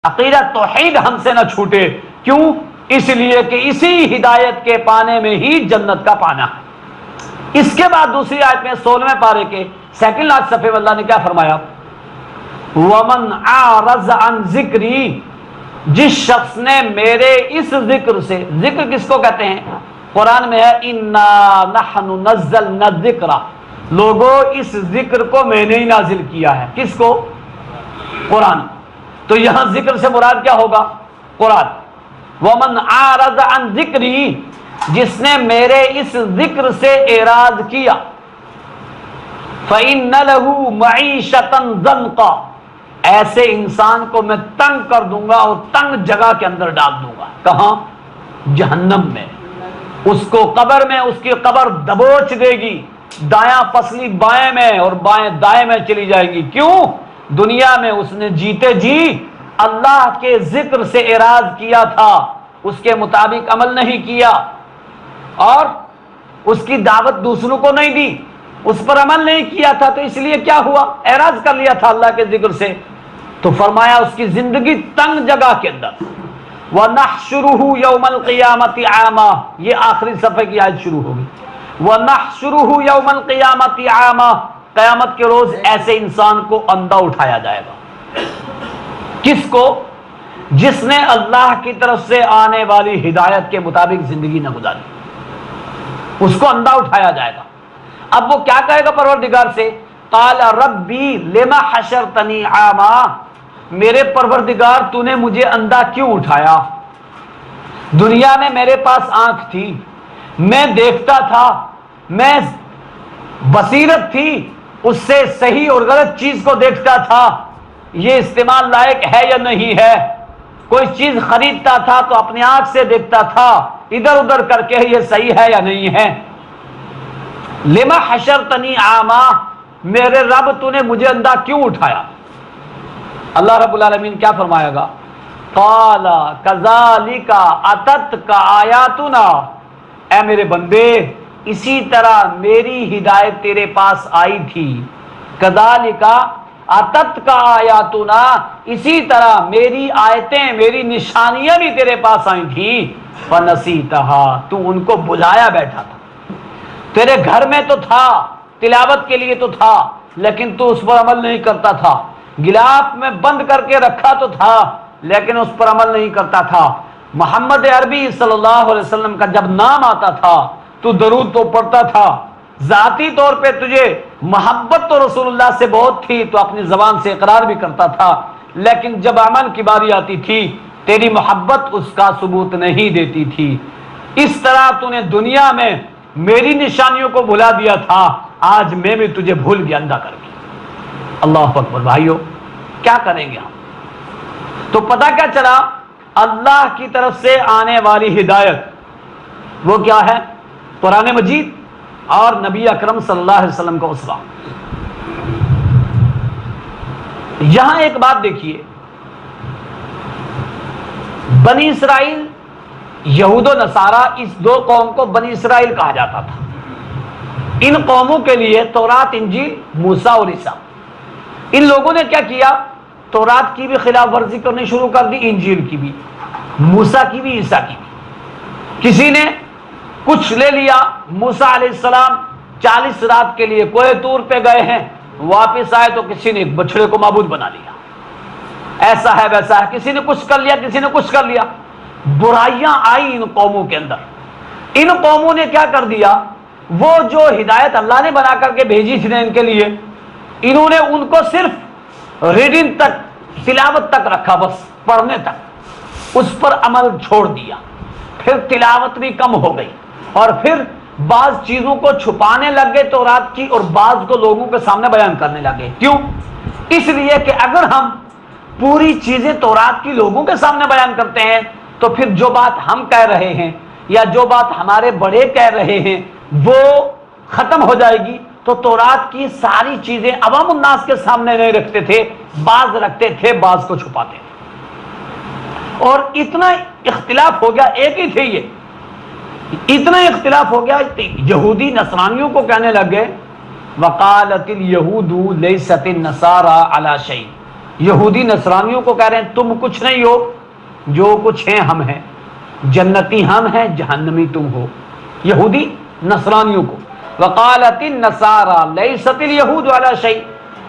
عقیدہ توحید ہم سے نہ چھوٹے. کیوں؟ اس لیے کہ اسی ہدایت کے پانے میں ہی جنت کا پانا ہے. اس کے بعد دوسری آیت میں 16ویں پارے کے سیکنڈ لاسٹ صفحے میں اللہ نے کیا فرمایا؟ وَمَنْ أَعْرَضَ عَنْ ذِكْرِي، جس شخص نے میرے اس ذکر سے، ذکر کس کو کہتے ہیں؟ قرآن میں ہے اِنَّا نَحْنُ نَزَّلْنَا الذِّكْرَ، لوگوں اس ذکر کو میں نے ہی نازل کیا ہے. کس کو؟ قرآن. تو یہاں ذکر سے مراد کیا ہوگا؟ قرآن. وَمَنْ أَعْرَضَ عَنْ ذِكْرِي، جس نے میرے اس ذکر سے اعراض کیا، فَإِنَّ لَهُ مَعِيشَةً ضَنْقًا، ایسے انسان کو میں تنگ کر دوں گا اور تنگ جگہ کے اندر ڈال دوں گا. کہاں؟ جہنم میں. اس کو قبر میں اس کی قبر دبوچ دے گی، دایاں پسلی بائیں میں اور بائیں دائیں میں چلی جائے گی. کیوں؟ دنیا میں اس نے جیتے جی اللہ کے ذکر سے اعراض کیا تھا، اس کے مطابق عمل نہیں کیا اور اس کی دعوت دوسروں کو نہیں دی، اس پر عمل نہیں کیا تھا. تو اس لیے کیا ہوا؟ اعراض کر لیا تھا اللہ کے ذکر سے. تو فرمایا اس کی زندگی تنگ جگہ کے اندر. وَنَحْشُرُهُ يَوْمَ الْقِيَامَةِ عَامًا، یہ آخری صفحے کی آیت شروع ہوگی. وَنَحْشُرُهُ يَوْمَ الْقِيَامَةِ عَامًا، قیامت کے روز ایسے انسان کو اندھا اٹھایا جائے گا. کس کو؟ جس نے اللہ کی طرف سے آنے والی ہدایت کے مطابق زندگی نہ گزاری، اس کو اندھا اٹھایا جائے گا. اب وہ کیا کہے گا پروردگار سے؟ قال ربی لما حشرتنی عاما، میرے پروردگار تو نے مجھے اندھا کیوں اٹھایا؟ دنیا میں میرے پاس آنکھ تھی، میں دیکھتا تھا، میں بصیرت تھی، اس سے صحیح اور غلط چیز کو دیکھتا تھا، یہ استعمال لائق ہے یا نہیں ہے. کوئی چیز خریدتا تھا تو اپنی آنکھ سے دیکھتا تھا ادھر ادھر کر کے یہ صحیح ہے یا نہیں ہے. لما حشرتنی عاما، میرے رب تو نے مجھے اندھا کیوں اٹھایا؟ اللہ رب العالمین کیا فرمائے گا؟ قال کذالک اتتک آیاتنا، اے میرے بندے اسی طرح میری ہدایت تیرے پاس آئی تھی. کذالک اتتک آیاتنا، اسی طرح میری آیتیں میری نشانیاں بھی تیرے پاس آئی تھیں. فنسیتہا، تو ان کو بلایا بیٹھا تھا. تیرے گھر میں تو تھا، تلاوت کے لیے تو تھا، لیکن تو اس پر عمل نہیں کرتا تھا. گلاف میں بند کر کے رکھا تو تھا، لیکن اس پر عمل نہیں کرتا تھا. محمد عربی صلی اللہ علیہ وسلم کا جب نام آتا تھا تو درود تو پڑھتا تھا، ذاتی طور پہ تجھے محبت تو رسول اللہ سے بہت تھی، تو اپنی زبان سے اقرار بھی کرتا تھا، لیکن جب عمل کی باری آتی تھی تیری محبت اس کا ثبوت نہیں دیتی تھی. اس طرح تو نے دنیا میں میری نشانیوں کو بھلا دیا تھا، آج میں بھی تجھے بھول گیا اندھا کر کے. اللہ اکبر. بھائیو کیا کریں گے ہم؟ تو پتہ کیا چلا؟ اللہ کی طرف سے آنے والی ہدایت وہ کیا ہے؟ قرآن مجید اور نبی اکرم صلی اللہ علیہ وسلم کا اسوہ. یہاں ایک بات دیکھیے، بنی اسرائیل، یہود و نصارہ، اس دو قوم کو بنی اسرائیل کہا جاتا تھا. ان قوموں کے لیے تورات، انجیل، موسیٰ اور عیسیٰ. ان لوگوں نے کیا کیا؟ تورات کی بھی خلاف ورزی کرنی شروع کر دی، انجیل کی بھی، موسیٰ کی بھی، عیسیٰ کی بھی. کسی نے کچھ لے لیا. موسیٰ علیہ السلام 40 رات کے لیے کوہ طور پہ گئے ہیں، واپس آئے تو کسی نے ایک بچڑے کو معبود بنا لیا. ایسا ہے ویسا ہے، کسی نے کچھ کر لیا، کسی نے کچھ کر لیا. برائیاں آئی ان قوموں کے اندر. ان قوموں نے کیا کر دیا؟ وہ جو ہدایت اللہ نے بنا کر کے بھیجی تھی ان کے لیے، انہوں نے ان کو صرف ریڈنگ تک، تلاوت تک رکھا، بس پڑھنے تک. اس پر عمل چھوڑ دیا. پھر تلاوت بھی کم ہو گئی اور پھر بعض چیزوں کو چھپانے لگ گئے تورات کی، اور بعض کو لوگوں کے سامنے بیان کرنے لگے. کیوں؟ اس لیے کہ اگر ہم پوری چیزیں تورات کی لوگوں کے سامنے بیان کرتے ہیں تو پھر جو بات ہم کہہ رہے ہیں یا جو بات ہمارے بڑے کہہ رہے ہیں وہ ختم ہو جائے گی. تو تورات کی ساری چیزیں عوام الناس کے سامنے نہیں رکھتے تھے، بعض رکھتے تھے، بعض کو چھپاتے تھے. اور اتنا اختلاف ہو گیا، ایک ہی تھے یہ، اتنا اختلاف ہو گیا، یہودی نصرانیوں کو کہنے لگے وقالت اليہود لیست النصارى علی شیء، یہودی نصرانیوں کو کہہ رہے ہیں تم کچھ نہیں ہو، جو کچھ ہیں ہم ہیں، جنتی ہم ہیں، جہنمی تم ہو، یہودی نصرانیوں کو۔ وقالت النصارى ليست اليهود على شيء،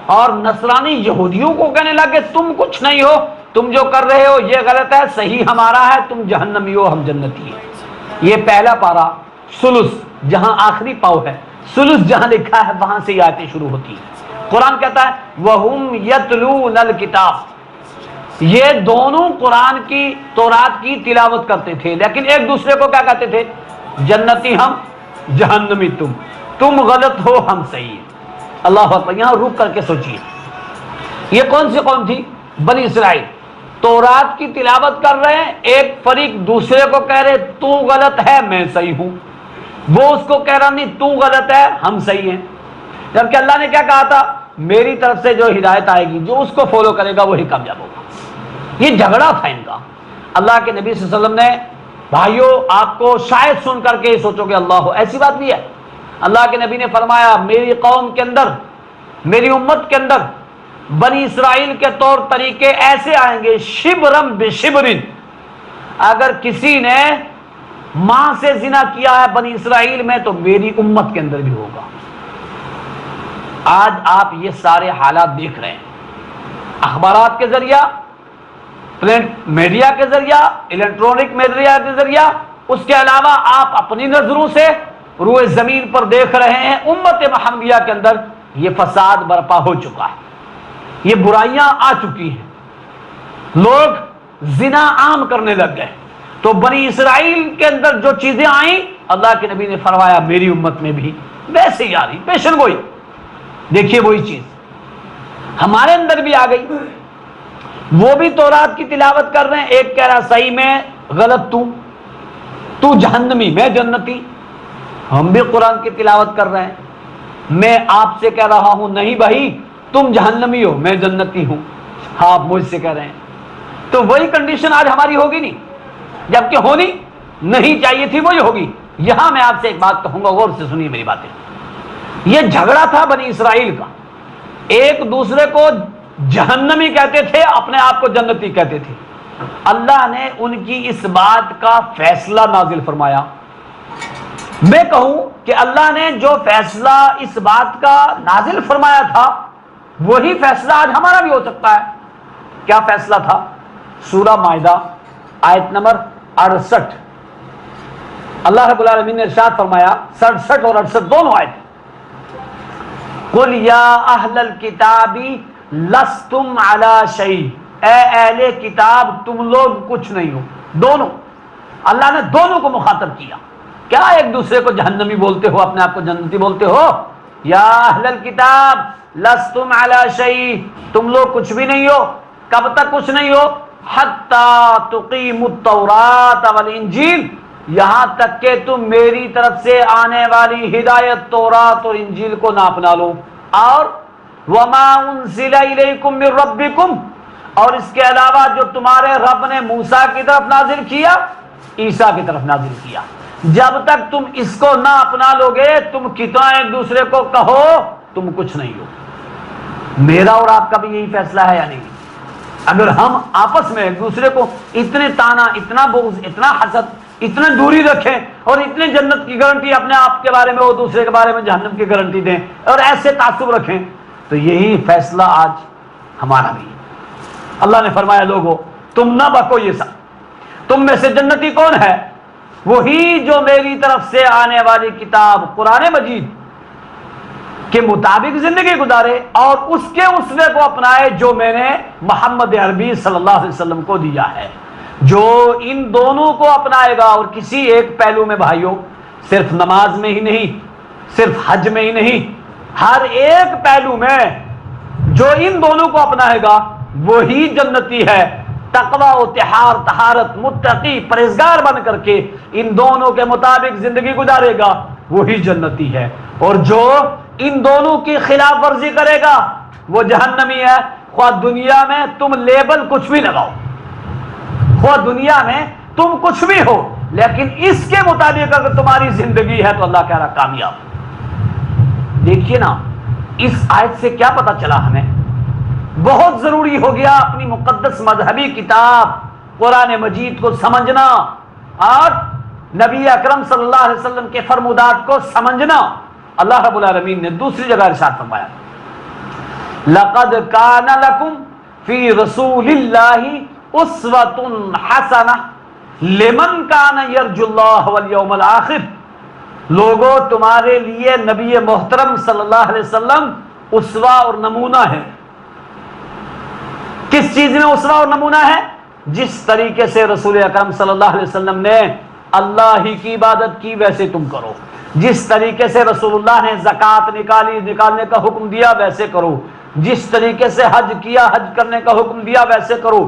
اور نصرانی یہودیوں کو کہنے لگے تم کچھ نہیں ہو، تم جو کر رہے ہو یہ غلط ہے، صحیح ہمارا ہے، تم جہنمی ہو ہم جنتی ہیں۔ یہ پہلا پارا ثلث جہاں آخری پاؤ ہے، ثلث جہاں لکھا ہے وہاں سے یہ آیتیں شروع ہوتی ہیں۔ قرآن کہتا ہے وَهُمْ يَتْلُونَ الْكِتَابَ، یہ دونوں قرآن کی تورات کی تلاوت کرتے تھے، لیکن ایک دوسرے کو کیا کہتے تھے؟ جنتی ہم، جہنمی تم غلط ہو ہم صحیح ہیں۔ اللہ اکبر، یہاں رک کر کے سوچیے، یہ کون سی قوم تھی؟ بنی اسرائیل۔ تورات کی تلاوت کر رہے ہیں، ایک فریق دوسرے کو کہہ رہے تو غلط ہے میں صحیح ہوں، وہ اس کو کہہ رہا نہیں تو غلط ہے ہم صحیح ہیں، جبکہ اللہ نے کیا کہا تھا؟ میری طرف سے جو ہدایت آئے گی، جو اس کو فالو کرے گا وہی کامیاب ہوگا۔ یہ جھگڑا تھا ان کا۔ اللہ کے نبی صلی اللہ علیہ وسلم نے، بھائیو آپ کو شاید سن کر کے سوچو کہ اللہ ہو، ایسی بات بھی ہے۔ اللہ کے نبی نے فرمایا میری قوم کے اندر، میری امت کے اندر بنی اسرائیل کے طور طریقے ایسے آئیں گے، شبرم بشبرن، اگر کسی نے ماں سے زنا کیا ہے بنی اسرائیل میں تو میری امت کے اندر بھی ہوگا۔ آج آپ یہ سارے حالات دیکھ رہے ہیں، اخبارات کے ذریعہ، پرنٹ میڈیا کے ذریعہ، الیکٹرانک میڈیا کے ذریعہ، اس کے علاوہ آپ اپنی نظروں سے روئے زمین پر دیکھ رہے ہیں۔ امت محمدیہ کے اندر یہ فساد برپا ہو چکا ہے، یہ برائیاں آ چکی ہیں، لوگ زنا عام کرنے لگ گئے۔ تو بنی اسرائیل کے اندر جو چیزیں آئیں، اللہ کے نبی نے فرمایا میری امت میں بھی ویسے ہی آ رہی، پیشن گوئی۔ دیکھیے وہی چیز ہمارے اندر بھی آ گئی، وہ بھی تورات کی تلاوت کر رہے ہیں، ایک کہہ رہا صحیح میں غلط تو جہنمی میں جنتی۔ ہم بھی قرآن کی تلاوت کر رہے ہیں، میں آپ سے کہہ رہا ہوں نہیں بھائی تم جہنمی ہو میں جنتی ہوں، آپ مجھ سے کہہ رہے ہیں، تو وہی کنڈیشن آج ہماری ہوگی نہیں، جبکہ ہونی نہیں چاہیے تھی وہی ہوگی۔ یہاں میں آپ سے ایک بات کہوں گا، غور سے سنیے میری باتیں۔ یہ جھگڑا تھا بنی اسرائیل کا، ایک دوسرے کو جہنمی کہتے تھے، اپنے آپ کو جنتی کہتے تھے۔ اللہ نے ان کی اس بات کا فیصلہ نازل فرمایا۔ میں کہوں کہ اللہ نے جو فیصلہ اس بات کا نازل فرمایا تھا وہی فیصلہ آج ہمارا بھی ہو سکتا ہے۔ کیا فیصلہ تھا؟ سورہ مائدہ آیت نمبر 68، اللہ رب العالمین نے ارشاد فرمایا، 67 اور 68 دونوں آیت، قُلْ يَا أَهْلَ الْكِتَابِ لَسْتُمْ عَلَى شَيْءٍ، اے اہل کتاب تم لوگ کچھ نہیں ہو۔ دونوں، اللہ نے دونوں کو مخاطب کیا۔ کیا ایک دوسرے کو جہنمی بولتے ہو، اپنے آپ کو جنتی بولتے ہو؟ یا اہل الکتاب لستم علی شیء، تم لوگ کچھ بھی نہیں ہو۔ کب تک کچھ نہیں ہو؟ حتی تقیموا التوراۃ والانجیل، یہاں تک کہ تم میری طرف سے آنے والی ہدایت تورات اور انجیل کو نہ اپنا لو، اور وما انزل الیکم من ربکم، اور اس کے علاوہ جو تمہارے رب نے موسیٰ کی طرف نازل کیا، عیسیٰ کی طرف نازل کیا، جب تک تم اس کو نہ اپنا لو گے تم کتنا ایک دوسرے کو کہو تم کچھ نہیں ہو۔ میرا اور آپ کا بھی یہی فیصلہ ہے یا نہیں؟ اگر ہم آپس میں ایک دوسرے کو اتنے تانا، اتنا بغض، اتنا حسد، اتنے دوری رکھیں اور اتنے جنت کی گارنٹی اپنے آپ کے بارے میں اور دوسرے کے بارے میں جہنم کی گارنٹی دیں اور ایسے تعصب رکھیں، تو یہی فیصلہ آج ہمارا بھی ہے۔ اللہ نے فرمایا لوگوں تم نہ بکو یہ سب، تم میں سے جنتی کون ہے؟ وہی جو میری طرف سے آنے والی کتاب قرآن مجید کے مطابق زندگی گزارے اور اس کے اسوے کو اپنائے جو میں نے محمد عربی صلی اللہ علیہ وسلم کو دیا ہے۔ جو ان دونوں کو اپنائے گا، اور کسی ایک پہلو میں بھائیوں، صرف نماز میں ہی نہیں، صرف حج میں ہی نہیں، ہر ایک پہلو میں جو ان دونوں کو اپنائے گا وہی جنتی ہے۔ تقوی و طہارت، متقی پرہیزگار بن کر کے ان دونوں کے مطابق زندگی گزارے گا وہی جنتی ہے، اور جو ان دونوں کی خلاف ورزی کرے گا وہ جہنمی ہے۔ خواہ دنیا میں تم لیبل کچھ بھی لگاؤ، خواہ دنیا میں تم کچھ بھی ہو، لیکن اس کے مطابق اگر تمہاری زندگی ہے تو اللہ کہہ رہا کامیاب۔ دیکھیے نا اس آیت سے کیا پتا چلا ہمیں بہت ضروری ہو گیا اپنی مقدس مذہبی کتاب قرآن مجید کو سمجھنا اور نبی اکرم صلی اللہ علیہ وسلم کے فرمودات کو سمجھنا۔ اللہ رب العالمین نے دوسری جگہ ارشاد فرمایا لَقَدْ كَانَ لَكُمْ فِي رَسُولِ اللَّهِ أُسْوَةٌ حَسَنَةٌ لِمَنْ كَانَ يَرْجُو اللَّهَ وَالْيَوْمَ الْآخِرَ، لوگوں تمہارے لیے نبی محترم صلی اللہ علیہ وسلم اسوہ اور نمونہ ہے۔ کس چیز میں اسوہ اور نمونہ ہے؟ جس طریقے سے رسول اکرم صلی اللہ علیہ وسلم نے اللہ ہی کی عبادت کی ویسے تم کرو، جس طریقے سے رسول اللہ نے زکوٰۃ نکالنے کا حکم دیا ویسے کرو، جس طریقے سے حج کیا حج کرنے کا حکم دیا ویسے کرو،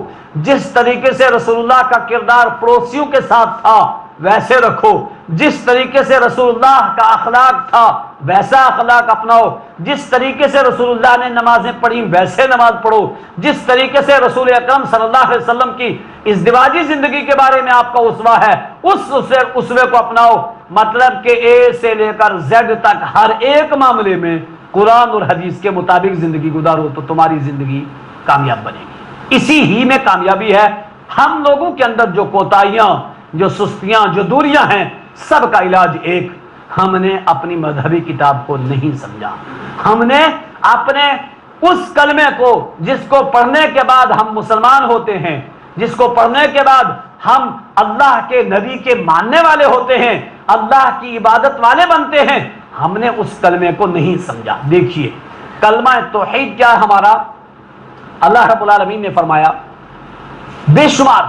جس طریقے سے رسول اللہ کا کردار پڑوسیوں کے ساتھ تھا ویسے رکھو، جس طریقے سے رسول اللہ کا اخلاق تھا ویسا اخلاق اپناؤ، جس طریقے سے رسول اللہ نے نمازیں پڑھی ویسے نماز پڑھو، جس طریقے سے رسول اکرم صلی اللہ علیہ وسلم کی ازدواجی زندگی کے بارے میں آپ کا اسوہ ہے اس اسوے کو اپناؤ۔ مطلب کہ اے سے لے کر زیڈ تک ہر ایک معاملے میں قرآن اور حدیث کے مطابق زندگی گزارو تو تمہاری زندگی کامیاب بنے گی۔ اسی ہی میں کامیابی ہے۔ ہم لوگوں کے اندر جو کوتاہیاں، جو سستیاں، جو دوریاں ہیں، سب کا علاج ایک، ہم نے اپنی مذہبی کتاب کو نہیں سمجھا۔ ہم نے اپنے اس کلمے کو جس کو پڑھنے کے بعد ہم مسلمان ہوتے ہیں، جس کو پڑھنے کے بعد ہم اللہ کے نبی کے ماننے والے ہوتے ہیں، اللہ کی عبادت والے بنتے ہیں، ہم نے اس کلمے کو نہیں سمجھا۔ دیکھیے کلمہ توحید کیا ہے ہمارا؟ اللہ رب العالمین نے فرمایا بے شمار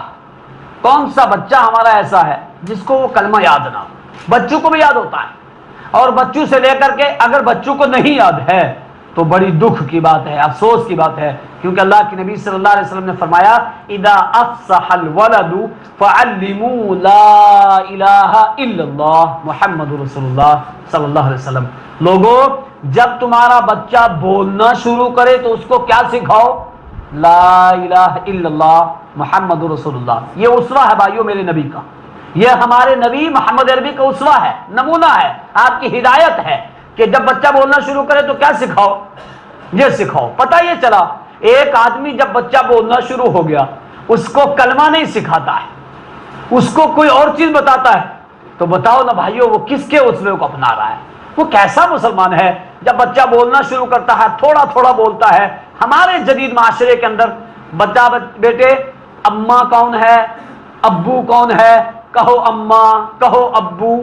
کون سا بچہ ہمارا ایسا ہے جس کو وہ کلمہ یاد نہ ہو؟ بچوں کو بھی یاد ہوتا ہے، اور بچوں سے لے کر کے اگر بچوں کو نہیں یاد ہے تو بڑی دکھ کی بات ہے، افسوس کی بات ہے، کیونکہ اللہ کے نبی صلی اللہ علیہ وسلم نے فرمایا اذا افصح الولد فعلموا لا الہ الا اللہ محمد رسول اللہ صلی اللہ علیہ وسلم۔ لوگوں جب تمہارا بچہ بولنا شروع کرے تو اس کو کیا سکھاؤ؟ لا الہ الا اللہ محمد رسول اللہ۔ یہ اسوہ ہے بھائیو میرے نبی کا، یہ ہمارے نبی محمد عربی کا اسوہ ہے، نمونہ ہے، آپ کی ہدایت ہے کہ جب بچہ بولنا شروع کرے تو کیا سکھاؤ؟ یہ سکھاؤ۔ پتہ یہ چلا ایک آدمی جب بچہ بولنا شروع ہو گیا اس کو کلمہ نہیں سکھاتا ہے، اس کو کوئی اور چیز بتاتا ہے، تو بتاؤ نا بھائیو وہ کس کے اسوے کو اپنا رہا ہے؟ وہ کیسا مسلمان ہے جب بچہ بولنا شروع کرتا ہے تھوڑا تھوڑا بولتا ہے؟ ہمارے جدید معاشرے کے اندر بچہ بیٹے اماں کون ہے، ابو کون ہے، کہو اماں کہو ابو،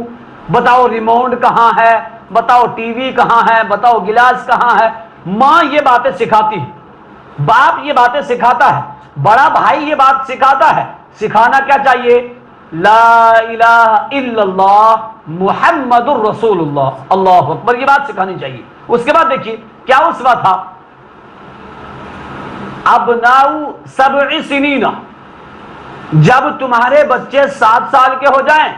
بتاؤ ریموٹ کہاں ہے، بتاؤ ٹی وی کہاں ہے، بتاؤ گلاس کہاں ہے۔ ماں یہ باتیں سکھاتی ہے، باپ یہ باتیں سکھاتا ہے، بڑا بھائی یہ بات سکھاتا ہے۔ سکھانا کیا چاہیے؟ لا الہ الا اللہ محمد الرسول اللہ، اللہ اکبر، یہ بات سکھانی چاہیے۔ اس کے بعد دیکھیے کیا اسوہ تھا؟ ابناء 7 سنین، جب تمہارے بچے 7 سال کے ہو جائیں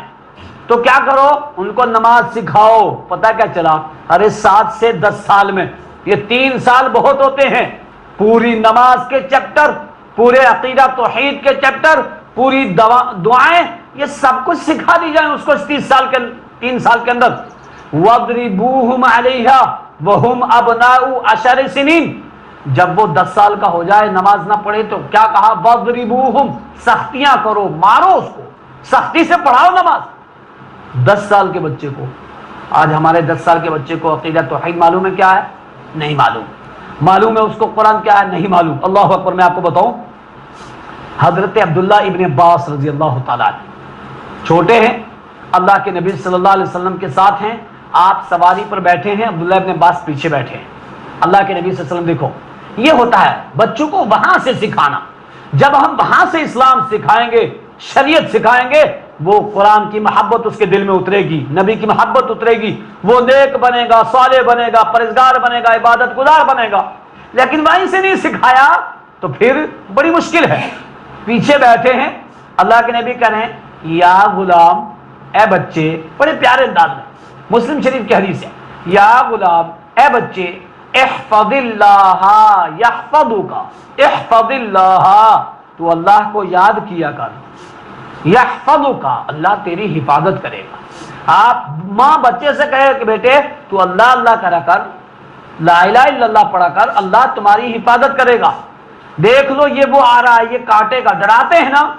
تو کیا کرو؟ ان کو نماز سکھاؤ۔ پتہ کیا چلا؟ ارے 7 سے 10 سال میں، یہ 3 سال بہت ہوتے ہیں، پوری نماز کے چیپٹر، پورے عقیدہ توحید کے چیپٹر، پوری دعائیں، یہ سب کچھ سکھا دی جائیں اس کو 3 سال کے اندر۔ وَاضْرِبُوهُمْ عَلَيْهَا وَهُمْ أَبْنَاءُ 10 سنین، جب وہ 10 سال کا ہو جائے نماز نہ پڑھے تو کیا کہا؟ وَاضْرِبُوهُمْ، سختیاں کرو، مارو اس کو، سختی سے پڑھاؤ نماز۔ 10 سال کے بچے کو، آج ہمارے 10 سال کے بچے کو عقیدہ توحید معلوم ہے کیا ہے؟ نہیں معلوم۔ معلوم ہے اس کو قرآن کیا ہے؟ نہیں معلوم۔ اللہ اکبر۔ میں آپ کو بتاؤں، حضرت عبداللہ ابن عباس رضی اللہ تعالیٰ عنہ چھوٹے ہیں، اللہ کے نبی صلی اللہ علیہ وسلم کے ساتھ ہیں، آپ سواری پر بیٹھے ہیں، عبداللہ ابن عباس پیچھے بیٹھے ہیں۔ اللہ کے نبی صلی اللہ علیہ وسلم، دیکھو یہ ہوتا ہے بچوں کو وہاں سے سکھانا، جب ہم وہاں سے اسلام سکھائیں گے، شریعت سکھائیں گے، وہ قرآن کی محبت اس کے دل میں اترے گی، نبی کی محبت اترے گی، وہ نیک بنے گا، صالح بنے گا، پرہیزگار بنے گا، عبادت گزار بنے گا۔ لیکن وہیں سے نہیں سکھایا تو پھر بڑی مشکل ہے۔ پیچھے بیٹھے ہیں، اللہ کے نبی کہہ رہے ہیں یا غلام، اے بچے، بڑے پیارے انداز میں، مسلم شریف کی حدیث ہے، یا غلام، اے بچے، احفظ اللہ یحفظک، احفظ اللہ، تو اللہ کو یاد کیا کر، یحفظک، اللہ تیری حفاظت کرے گا۔ آپ ماں بچے سے کہے کہ بیٹے تو اللہ اللہ کرا کر، لا الہ الا اللہ پڑھا کر، اللہ تمہاری حفاظت کرے گا۔ دیکھ لو یہ وہ آ رہا ہے، یہ کاٹے گا، ڈراتے ہیں نا،